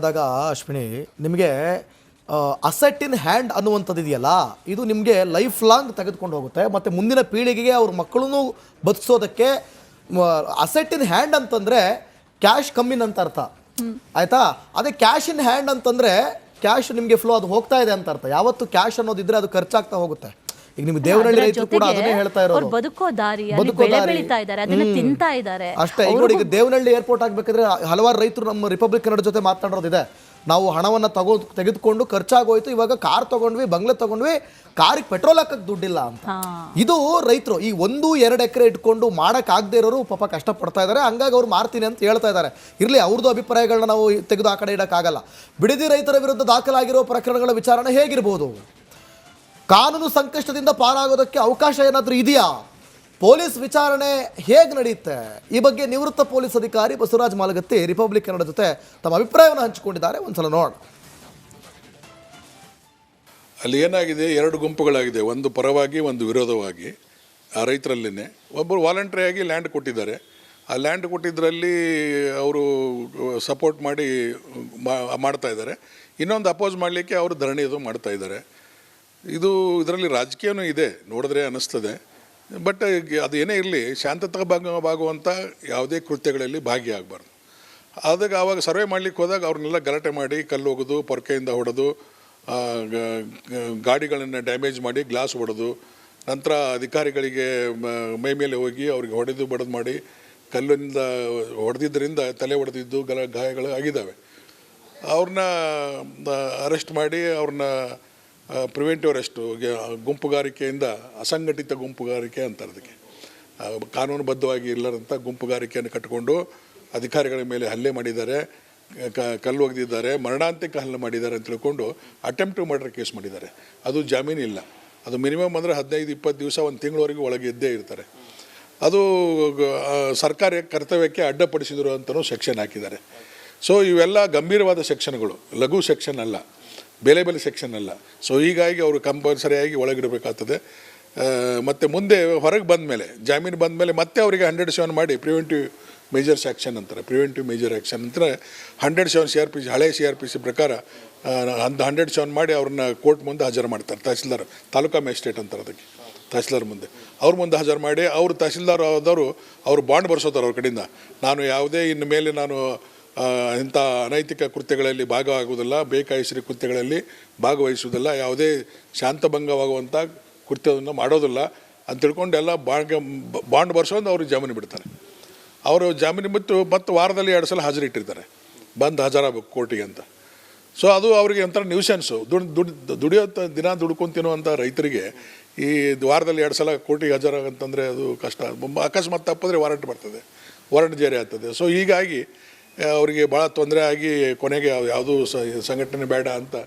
ಮಾತಾಡಿದಾಗ ಅಶ್ವಿನಿ ನಿಮಗೆ asset in hand ಅನ್ನುವಂಥದ್ದು ಇದೆಯಲ್ಲ ಇದು ನಿಮಗೆ ಲೈಫ್ ಲಾಂಗ್ ತೆಗೆದುಕೊಂಡು ಹೋಗುತ್ತೆ ಮತ್ತು ಮುಂದಿನ ಪೀಳಿಗೆಗೆ ಅವ್ರ ಮಕ್ಕಳನ್ನು ಬದುಕಿಸೋದಕ್ಕೆ ಅಸೆಟ್ ಇನ್ ಹ್ಯಾಂಡ್ ಅಂತಂದರೆ ಕ್ಯಾಶ್ ಕಮ್ಮಿನ್ ಅಂತ ಅರ್ಥ ಆಯಿತಾ. ಅದೇ ಕ್ಯಾಶ್ ಇನ್ ಹ್ಯಾಂಡ್ ಅಂತಂದರೆ ಕ್ಯಾಶ್ ನಿಮಗೆ ಫ್ಲೋ ಅದು ಹೋಗ್ತಾ ಇದೆ ಅಂತ ಅರ್ಥ. ಯಾವತ್ತು ಕ್ಯಾಶ್ ಅನ್ನೋದಿದ್ರೆ ಅದು ಖರ್ಚಾಗ್ತಾ ಹೋಗುತ್ತೆ. ಈಗ ನಿಮ್ಗೆ ದೇವನಹಳ್ಳಿ ರೈತರು ಕೂಡ ಅದನ್ನೇ ಹೇಳ್ತಾ ಇರೋದು, ಬದುಕೋ ದಾರಿ ಬೆಳೀತಾ ಇದ್ದಾರೆ, ಅದನ್ನ ತಿಂತಾ ಇದ್ದಾರೆ ಅಷ್ಟೇ. ಈಗ ನೋಡಿ, ಈಗ ದೇವನಹಳ್ಳಿ ಏರ್ಪೋರ್ಟ್ ಆಗಬೇಕಾದ್ರೆ ಹಲವಾರು ರೈತರು ನಮ್ಮ ರಿಪಬ್ಲಿಕ್ ಕನ್ನಡ ಜೊತೆ ಮಾತನಾಡೋದಿದೆ. ನಾವು ಹಣವನ್ನು ತೆಗೆದುಕೊಂಡು ಖರ್ಚಾಗೋಯ್ತು, ಇವಾಗ ಕಾರ್ ತಗೊಂಡ್ವಿ, ಬಂಗ್ಲೆ ತಗೊಂಡ್ವಿ, ಕಾರಿಗೆ ಪೆಟ್ರೋಲ್ ಹಾಕಕ್ಕೆ ದುಡ್ಡಿಲ್ಲ ಅಂತ. ಇದು ರೈತರು ಈ 1-2 ಎಕರೆ ಇಟ್ಕೊಂಡು ಮಾಡೋಕ್ಕಾಗದೇ ಇರೋರು ಪಾಪ ಕಷ್ಟಪಡ್ತಾ ಇದ್ದಾರೆ. ಹಂಗಾಗಿ ಅವ್ರು ಮಾರ್ತೀನಿ ಅಂತ ಹೇಳ್ತಾ ಇದ್ದಾರೆ. ಇರಲಿ, ಅವ್ರದ್ದು ಅಭಿಪ್ರಾಯಗಳನ್ನ ನಾವು ತೆಗೆದು ಆ ಕಡೆ ಇಡೋಕ್ಕಾಗಲ್ಲ. ಬಿಡದಿ ರೈತರ ವಿರುದ್ಧ ದಾಖಲಾಗಿರೋ ಪ್ರಕರಣಗಳ ವಿಚಾರಣೆ ಹೇಗಿರ್ಬೋದು? ಕಾನೂನು ಸಂಕಷ್ಟದಿಂದ ಪಾರಾಗೋದಕ್ಕೆ ಅವಕಾಶ ಏನಾದರೂ ಇದೆಯಾ? ಪೊಲೀಸ್ ವಿಚಾರಣೆ ಹೇಗೆ ನಡೆಯುತ್ತೆ? ಈ ಬಗ್ಗೆ ನಿವೃತ್ತ ಪೊಲೀಸ್ ಅಧಿಕಾರಿ ಬಸವರಾಜ್ ಮಾಲಗತ್ತಿ ರಿಪಬ್ಲಿಕ್ ಕನ್ನಡ ಜೊತೆ ತಮ್ಮ ಅಭಿಪ್ರಾಯವನ್ನು ಹಂಚಿಕೊಂಡಿದ್ದಾರೆ. ಒಂದ್ಸಲ ನೋಡೋಣ. ಅಲ್ಲಿ ಏನಾಗಿದೆ, 2 ಗುಂಪುಗಳಾಗಿದೆ, ಒಂದು ಪರವಾಗಿ ಒಂದು ವಿರೋಧವಾಗಿ. ಆ ರೈತರಲ್ಲಿನೇ ಒಬ್ಬರು ವಾಲಂಟ್ರಿಯಾಗಿ ಲ್ಯಾಂಡ್ ಕೊಟ್ಟಿದ್ದಾರೆ. ಆ ಲ್ಯಾಂಡ್ ಕೊಟ್ಟಿದ್ದರಲ್ಲಿ ಅವರು ಸಪೋರ್ಟ್ ಮಾಡಿ ಮಾಡ್ತಾ ಇದ್ದಾರೆ. ಇನ್ನೊಂದು ಅಪೋಸ್ ಮಾಡಲಿಕ್ಕೆ ಅವರು ಧರಣಿದು ಮಾಡ್ತಾ ಇದ್ದಾರೆ. ಇದರಲ್ಲಿ ರಾಜಕೀಯನೂ ಇದೆ ನೋಡಿದ್ರೆ ಅನ್ನಿಸ್ತದೆ. ಬಟ್ ಅದು ಏನೇ ಇರಲಿ, ಶಾಂತತಾಭಂಗವಾಗುವಂಥ ಯಾವುದೇ ಕೃತ್ಯಗಳಲ್ಲಿ ಭಾಗಿಯಾಗಬಾರ್ದು. ಅದಕ್ಕೆ ಆವಾಗ ಸರ್ವೆ ಮಾಡಲಿಕ್ಕೆ ಹೋದಾಗ ಅವ್ರನ್ನೆಲ್ಲ ಗಲಾಟೆ ಮಾಡಿ, ಕಲ್ಲು ಹೋಗೋದು, ಪೊರಕೆಯಿಂದ ಹೊಡೆದು, ಗಾಡಿಗಳನ್ನು ಡ್ಯಾಮೇಜ್ ಮಾಡಿ, ಗ್ಲಾಸ್ ಹೊಡೆದು, ನಂತರ ಅಧಿಕಾರಿಗಳಿಗೆ ಮೈ ಮೇಲೆ ಹೋಗಿ ಅವ್ರಿಗೆ ಹೊಡೆದು ಬಡದು ಮಾಡಿ, ಕಲ್ಲಿಂದ ಹೊಡೆದಿದ್ದರಿಂದ ತಲೆ ಹೊಡೆದಿದ್ದು ಗಾಯಗಳು ಆಗಿದ್ದಾವೆ. ಅವ್ರನ್ನ ಅರೆಸ್ಟ್ ಮಾಡಿ ಅವ್ರನ್ನ ಪ್ರಿವೆಂಟಿವ್ ಅರೆಸ್ಟು, ಗುಂಪುಗಾರಿಕೆಯಿಂದ ಅಸಂಘಟಿತ ಗುಂಪುಗಾರಿಕೆ ಅಂತಾರೆ ಅದಕ್ಕೆ. ಕಾನೂನುಬದ್ಧವಾಗಿ ಇಲ್ಲದಂಥ ಗುಂಪುಗಾರಿಕೆಯನ್ನು ಕಟ್ಟಿಕೊಂಡು ಅಧಿಕಾರಿಗಳ ಮೇಲೆ ಹಲ್ಲೆ ಮಾಡಿದ್ದಾರೆ, ಕಲ್ಲು ಒಗೆದಿದ್ದಾರೆ, ಮರಣಾಂತಿಕ ಹಲ್ಲೆ ಮಾಡಿದ್ದಾರೆ ಅಂತ ತಿಳ್ಕೊಂಡು ಅಟೆಂಪ್ಟ್ ಟು ಮರ್ಡರ್ ಕೇಸ್ ಮಾಡಿದ್ದಾರೆ. ಅದು ಜಾಮೀನಿಲ್ಲ. ಅದು ಮಿನಿಮಮ್ ಅಂದರೆ 15-20 ದಿವಸ, 1 ತಿಂಗಳವರೆಗೂ ಒಳಗೆ ಇದ್ದೇ ಇರ್ತಾರೆ. ಅದು ಸರ್ಕಾರಿ ಕರ್ತವ್ಯಕ್ಕೆ ಅಡ್ಡಪಡಿಸಿದರು ಅಂತಲೂ ಸೆಕ್ಷನ್ ಹಾಕಿದ್ದಾರೆ. ಸೊ ಇವೆಲ್ಲ ಗಂಭೀರವಾದ ಸೆಕ್ಷನ್ಗಳು, ಲಘು ಸೆಕ್ಷನ್ ಅಲ್ಲ, ಬೇರೆ ಸೆಕ್ಷನ್ ಅಲ್ಲ. ಸೊ ಹೀಗಾಗಿ ಅವರು ಕಂಪಲ್ಸರಿಯಾಗಿ ಒಳಗಿಡಬೇಕಾಗ್ತದೆ. ಮತ್ತು ಮುಂದೆ ಹೊರಗೆ ಬಂದ ಮೇಲೆ, ಜಾಮೀನು ಬಂದ ಮೇಲೆ ಮತ್ತೆ ಅವರಿಗೆ 107 ಮಾಡಿ ಪ್ರಿವೆಂಟಿವ್ ಮೇಜರ್ಸ್ ಆ್ಯಕ್ಷನ್ ಅಂತಾರೆ. ಪ್ರಿವೆಂಟಿವ್ ಮೇಜರ್ ಆ್ಯಕ್ಷನ್ ಅಂತಾರೆ. 107 CRPC, ಹಳೆ CRPC ಪ್ರಕಾರ 107 ಮಾಡಿ ಅವ್ರನ್ನ ಕೋರ್ಟ್ ಮುಂದೆ ಹಾಜರು ಮಾಡ್ತಾರೆ. ತಹಸೀಲ್ದಾರ್, ತಾಲೂಕಾ ಮ್ಯಾಜಿಸ್ಟ್ರೇಟ್ ಅಂತಾರೆ ಅದಕ್ಕೆ, ತಹಸೀಲ್ದಾರ್ ಮುಂದೆ. ಅವ್ರ ಮುಂದೆ ಹಾಜರು ಮಾಡಿ, ಅವರು ತಹಸೀಲ್ದಾರ್ ಆದವರು ಅವರು ಬಾಂಡ್ ಬರ್ಸೋತಾರೆ ಅವ್ರ ಕಡೆಯಿಂದ. ನಾನು ಯಾವುದೇ ಇನ್ನು ಮೇಲೆ ನಾನು ಇಂಥ ಅನೈತಿಕ ಕೃತ್ಯಗಳಲ್ಲಿ ಭಾಗವಾಗುವುದಿಲ್ಲ, ಬೇಕಾಯಿಸಿದ ಕೃತ್ಯಗಳಲ್ಲಿ ಭಾಗವಹಿಸುವುದಿಲ್ಲ, ಯಾವುದೇ ಶಾಂತಭಂಗವಾಗುವಂಥ ಕೃತ್ಯವನ್ನು ಮಾಡೋದಿಲ್ಲ ಅಂತ ತಿಳ್ಕೊಂಡು ಎಲ್ಲ ಬಾಂಡ್ ಬರ್ಸೋದು ಅವ್ರಿಗೆ ಜಾಮೀನು ಬಿಡ್ತಾರೆ. ಅವರು ಜಾಮೀನು ಬಿಟ್ಟು ಮತ್ತು ವಾರದಲ್ಲಿ 2 ಸಲ ಹಾಜರಿಟ್ಟಿರ್ತಾರೆ, ಬಂದು ಹಾಜರಾಗಬೇಕು ಕೋರ್ಟಿಗೆ ಅಂತ. ಸೊ ಅದು ಅವರಿಗೆ ಒಂಥರ ನ್ಯೂಸೆನ್ಸು. ದುಡ್ಕೊಂತಿನ್ನುವಂಥ ರೈತರಿಗೆ ಈ ವಾರದಲ್ಲಿ 2 ಸಲ ಕೋರ್ಟಿಗೆ ಹಾಜರಾಗಂತಂದರೆ ಅದು ಕಷ್ಟ. ಅಕಸ್ಮಾತ್ ತಪ್ಪಿದ್ರೆ ವಾರಂಟ್ ಬರ್ತದೆ, ವಾರಂಟ್ ಜಾರಿ ಆಗ್ತದೆ. ಸೊ ಹೀಗಾಗಿ ಅವರಿಗೆ ಭಾಳ ತೊಂದರೆ ಆಗಿ ಕೊನೆಗೆ ಯಾವುದೂ ಸಂಘಟನೆ ಬೇಡ ಅಂತ